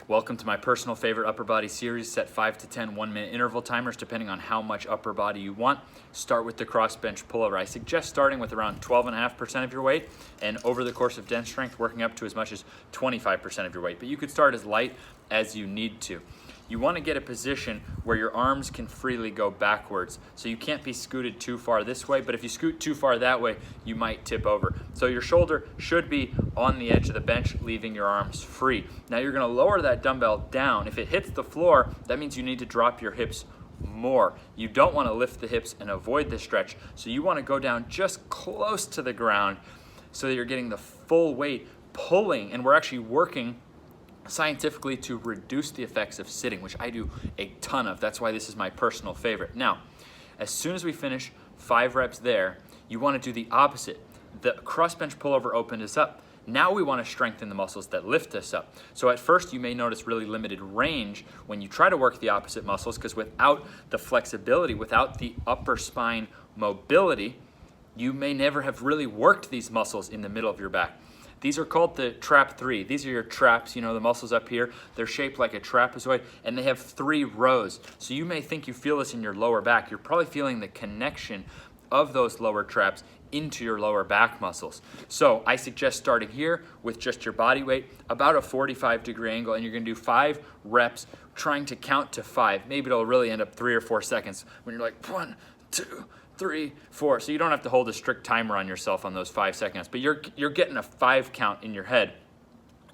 Welcome to my personal favorite upper body series. Set 5 to 10 1-minute interval timers depending on how much upper body you want. Start with the cross bench pullover. I suggest starting with around 12.5% of your weight, and over the course of dense strength working up to as much as 25% of your weight. But you could start as light as you need to. You want to get a position where your arms can freely go backwards. So you can't be scooted too far this way, but if you scoot too far that way, you might tip over. So your shoulder should be on the edge of the bench, leaving your arms free. Now you're going to lower that dumbbell down. If it hits the floor, that means you need to drop your hips more. You don't want to lift the hips and avoid the stretch. So you want to go down just close to the ground so that you're getting the full weight pulling, and we're actually working scientifically to reduce the effects of sitting, which I do a ton of. That's why this is my personal favorite. Now, as soon as we finish 5 reps there, you want to do the opposite. The cross bench pullover opened us up. Now we want to strengthen the muscles that lift us up. So at first you may notice really limited range when you try to work the opposite muscles, because without the flexibility, without the upper spine mobility, you may never have really worked these muscles in the middle of your back. These are called the trap 3. These are your traps, you know, the muscles up here. They're shaped like a trapezoid, and they have 3 rows. So you may think you feel this in your lower back. You're probably feeling the connection of those lower traps into your lower back muscles. So I suggest starting here with just your body weight, about a 45-degree angle, and you're gonna do 5 reps, trying to count to 5. Maybe it'll really end up 3 or 4 seconds when you're like 1, 2, 3, 4. So you don't have to hold a strict timer on yourself on those 5 seconds, but you're getting a 5 count in your head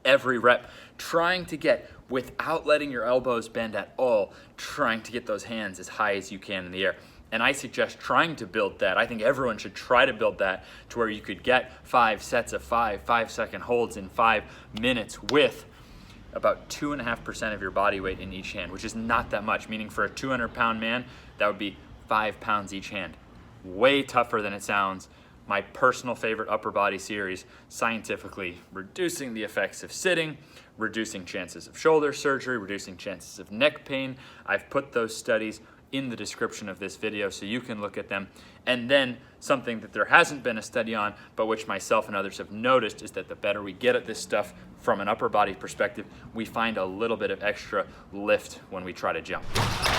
every rep, trying to get, without letting your elbows bend at all, trying to get those hands as high as you can in the air. And I suggest trying to build that. I think everyone should try to build that to where you could get 5 sets of 5-second holds in 5 minutes with about 2.5% of your body weight in each hand, which is not that much, meaning for a 200-pound man, that would be 5 pounds each hand. Way tougher than it sounds. My personal favorite upper body series, scientifically reducing the effects of sitting, reducing chances of shoulder surgery, reducing chances of neck pain. I've put those studies in the description of this video so you can look at them. And then something that there hasn't been a study on, but which myself and others have noticed, is that the better we get at this stuff from an upper body perspective, we find a little bit of extra lift when we try to jump.